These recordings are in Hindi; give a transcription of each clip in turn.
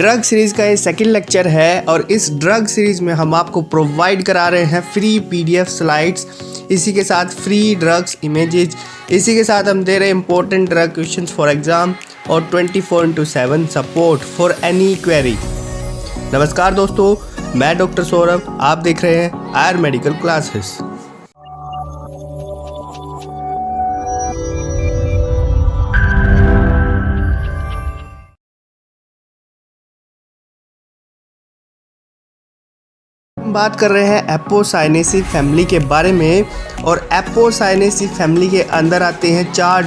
ड्रग सीरीज़ का ये सेकंड लेक्चर है और इस ड्रग सीरीज़ में हम आपको प्रोवाइड करा रहे हैं फ्री पीडीएफ स्लाइड्स, इसी के साथ फ्री ड्रग्स इमेजेस, इसी के साथ हम दे रहे हैं important drug questions for exam और 24/7 सपोर्ट फॉर एनी क्वेरी। नमस्कार दोस्तों, मैं डॉक्टर सौरभ, आप देख रहे हैं आयर मेडिकल क्लासेस। हम बात कर रहे हैं एपोसाइनेसी फैमिली के बारे में और एपोसाइनेसी फैमिली के अंदर आते हैं चार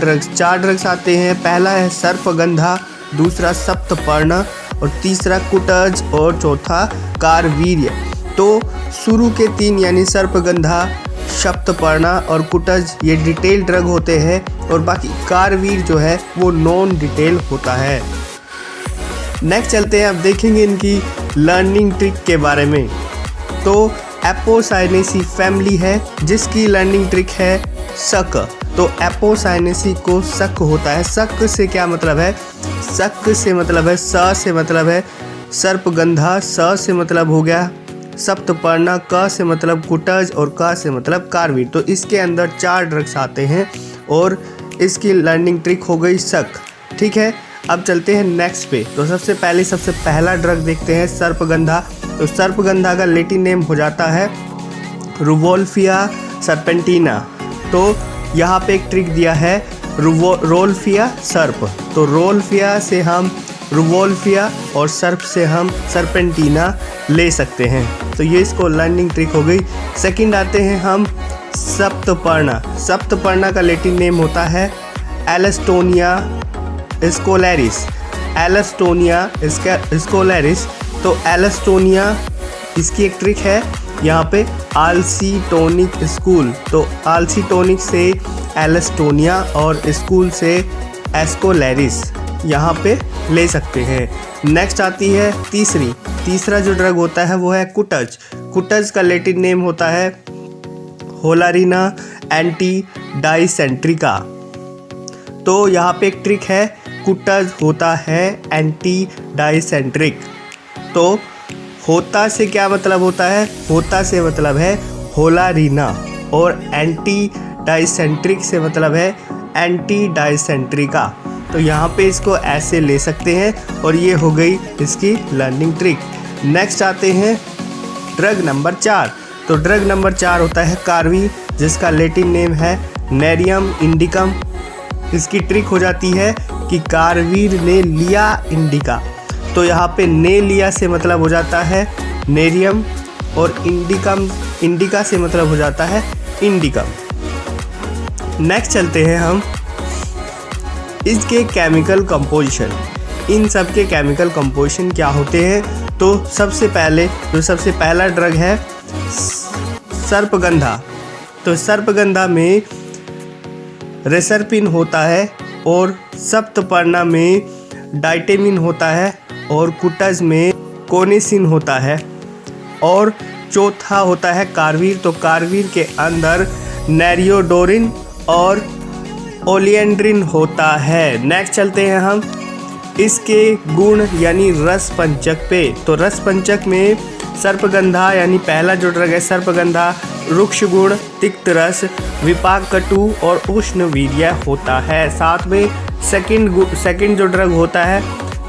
ड्रग्स आते हैं। पहला है सर्पगंधा, दूसरा सप्तपर्ण और तीसरा कुटज और चौथा कारवीर्य। तो शुरू के तीन यानी सर्पगंधा, सप्तपर्ण और कुटज ये डिटेल ड्रग होते हैं और बाकी कारवीर जो है वो नॉन डिटेल होता है। नेक्स्ट चलते हैं, अब देखेंगे इनकी लर्निंग ट्रिक के बारे में। तो एपोसाइनेसी फैमिली है जिसकी लर्निंग ट्रिक है शक। तो एपोसाइनेसी को शक होता है। शक से क्या मतलब है? शक से मतलब है स से मतलब है सर्पगंधा, स से मतलब हो गया सप्तपर्ण, क से मतलब कुटज और क से मतलब कारवीर। तो इसके अंदर चार ड्रग्स आते हैं और इसकी लर्निंग ट्रिक हो गई शक। ठीक है, अब चलते हैं नेक्स्ट पे। तो सबसे पहला ड्रग देखते हैं सर्पगंधा। तो सर्पगंधा का लैटिन नेम हो जाता है रुवोल्फिया सर्पेंटिना। तो यहाँ पे एक ट्रिक दिया है रोल्फिया सर्प। तो रोल्फिया से हम रुवोल्फिया और सर्प से हम सर्पेंटिना ले सकते हैं। तो ये इसको लर्निंग ट्रिक हो गई। सेकंड आते हैं हम सप्तपर्ण। सप्तपर्ण का लैटिन नेम होता है एलस्टोनिया स्कोलैरिस। एलस्टोनिया स्कोलैरिस। तो एलस्टोनिया इसकी एक ट्रिक है यहाँ पे आल्सीटोनिक स्कूल। तो आल्सीटोनिक से एलस्टोनिया और स्कूल से एस्कोलैरिस यहाँ पे ले सकते हैं। नेक्स्ट आती है तीसरा जो ड्रग होता है वो है कुटज। कुटज का लैटिन नेम होता है होलारिना एंटी डाइसेंट्रिका। तो यहाँ पे एक ट्रिक है, कुटज होता है एंटी डाइसेंट्रिक। तो होता से क्या मतलब होता है? होता से मतलब है होलारिना और एंटी डाइसेंट्रिक से मतलब है एंटी डाइसेंट्रिका। तो यहाँ पे इसको ऐसे ले सकते हैं और ये हो गई इसकी लर्निंग ट्रिक। नेक्स्ट आते हैं ड्रग नंबर 4। तो ड्रग नंबर 4 होता है कारवी, जिसका लैटिन नेम है नेरियम इंडिकम। इसकी ट्रिक हो जाती है कि कारवीर ने लिया इंडिका। तो यहाँ पे ने लिया से मतलब हो जाता है नेरियम और इंडिका से मतलब हो जाता है इंडिकम। नेक्स्ट चलते हैं हम इसके केमिकल कंपोजिशन। इन सब के केमिकल कंपोजिशन क्या होते हैं? तो सबसे पहला ड्रग है सर्पगंधा। तो सर्पगंधा में रेसरपिन होता है और सप्तपर्ण में डाइटेमिन होता है और कुटज में कोनिसिन होता है और चौथा होता है कारवीर। तो कारवीर के अंदर नेरियोडोरिन और ओलियंड्रिन होता है। नेक्स्ट चलते हैं हम इसके गुण यानी रस पंचक पे। तो रस पंचक में सर्पगंधा यानी पहला जो ड्रग है सर्पगंधा रुक्ष गुण, तिक्त रस, विपाक कटु और उष्ण वीर्य होता है। साथ में सेकंड जो ड्रग होता है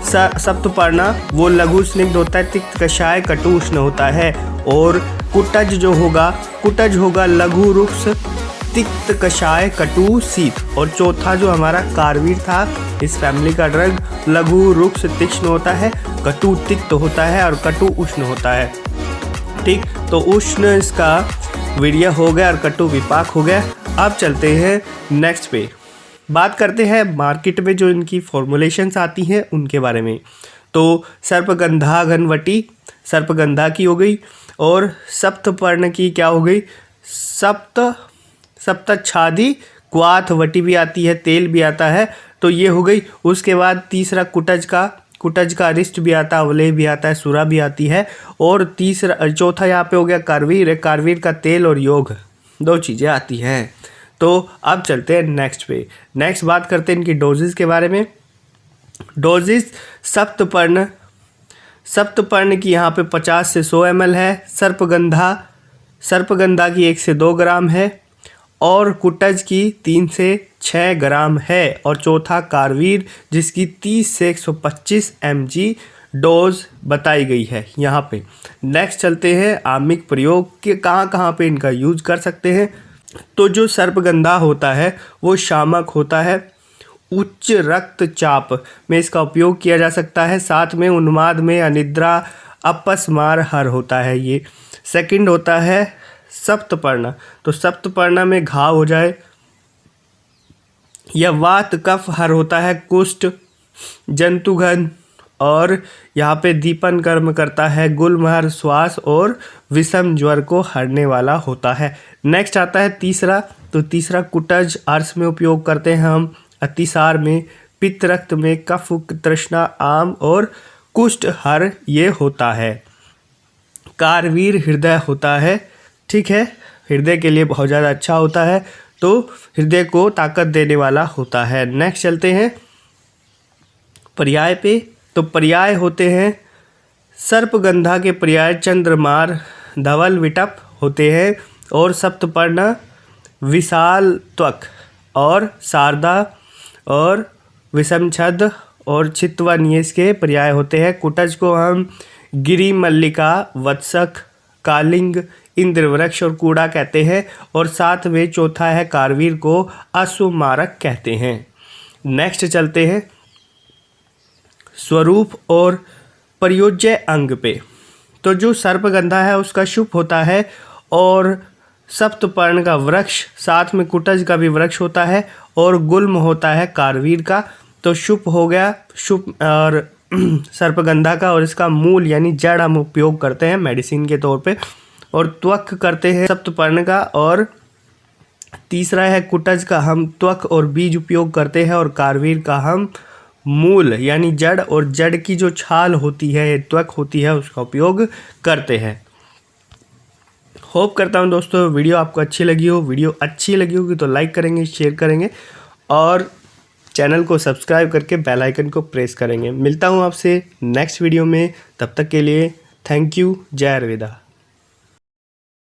सप्तपर्ण वो लघु स्निग्ध होता है, तिक्त कषाय कटु उष्ण होता है। और कुटज होगा लघु रुक्ष, तिक्त कषाय कटु शीत। और चौथा जो हमारा कारवीर था इस फैमिली का ड्रग लघु रुक्ष तीक्ष्ण होता है, कटु तिक्त होता है और कटु उष्ण होता है। ठीक, तो उष्ण इसका वीर्य हो गया और कटु विपाक हो गया। अब चलते हैं नेक्स्ट पे, बात करते हैं मार्केट में जो इनकी फॉर्मुलेशंस आती हैं उनके बारे में। तो सर्पगंधा घनवटी सर्पगंधा की हो गई और सप्तपर्ण की क्या हो गई? सप्तच्छादी क्वाथवटी भी आती है, तेल भी आता है, तो ये हो गई। उसके बाद तीसरा कुटज का अरिष्ट भी आता है, अवलेह भी आता है, सुरा भी आती है। और चौथा यहाँ पे हो गया कारवीर का तेल और योग, दो चीज़ें आती हैं। तो अब चलते हैं नेक्स्ट पे। नेक्स्ट बात करते हैं इनकी डोजेस के बारे में। डोजेस सप्तपर्ण सप्तपर्ण की यहाँ पे 50 से 100 ml है। सर्पगंधा की 1 से 2 ग्राम है और कुटज की 3 से 6 ग्राम है। और चौथा कारवीर जिसकी 30 से 125 mg डोज बताई गई है यहाँ पे। नेक्स्ट चलते हैं आमिक प्रयोग के कहाँ पे इनका यूज कर सकते हैं। तो जो सर्पगंधा होता है वो शामक होता है, उच्च रक्तचाप में इसका उपयोग किया जा सकता है। साथ में उन्माद में, अनिद्रा, अपस्मार हर होता है ये। सेकंड होता है सप्तपर्ण, तो सप्तपर्ण में घाव हो जाए या वात कफ हर होता है। कुष्ठ, जंतुघन और यहाँ पे दीपन कर्म करता है। गुलमहर, श्वास और विषम ज्वर को हरने वाला होता है। नेक्स्ट आता है तीसरा, तो तीसरा कुटज अर्श में उपयोग करते हैं हम, अतिसार में, पित्त रक्त में, कफ तृष्णा, आम और कुष्ठ हर ये होता है। कारवीर हृदय होता है, ठीक है, हृदय के लिए बहुत ज़्यादा अच्छा होता है, तो हृदय को ताकत देने वाला होता है। नेक्स्ट चलते हैं पर्याय पे, तो पर्याय होते हैं सर्पगंधा के पर्याय चंद्रमार, धवल विटप होते हैं और सप्तपर्ण विशाल त्वक और शारदा और विषमछद और चितवन ये इसके पर्याय होते हैं। कुटज को हम गिरी मल्लिका, वत्सक, कालिंग, इंद्रवृक्ष और कूड़ा कहते हैं। और साथ में चौथा है कारवीर को अश्वमारक कहते हैं। नेक्स्ट चलते हैं स्वरूप और प्रयोज्य अंग पे, तो जो सर्पगंधा है उसका शुभ होता है और सप्तपर्ण का वृक्ष, साथ में कुटज का भी वृक्ष होता है और गुल्म होता है कारवीर का। तो शुभ हो गया शुभ और सर्पगंधा का, और इसका मूल यानी जड़ हम उपयोग करते हैं मेडिसिन के तौर पे, और त्वक करते हैं सप्तपर्ण का। और तीसरा है कुटज का हम त्वक और बीज उपयोग करते हैं और कारवीर का हम मूल यानी जड़ और जड़ की जो छाल होती है, त्वक होती है, उसका उपयोग करते हैं। होप करता हूँ दोस्तों वीडियो आपको अच्छी लगी हो। वीडियो अच्छी लगी होगी तो लाइक करेंगे, शेयर करेंगे और चैनल को सब्सक्राइब करके बेल आइकन को प्रेस करेंगे। मिलता हूँ आपसे नेक्स्ट वीडियो में, तब तक के लिए थैंक यू। जय आयुर्वेदा।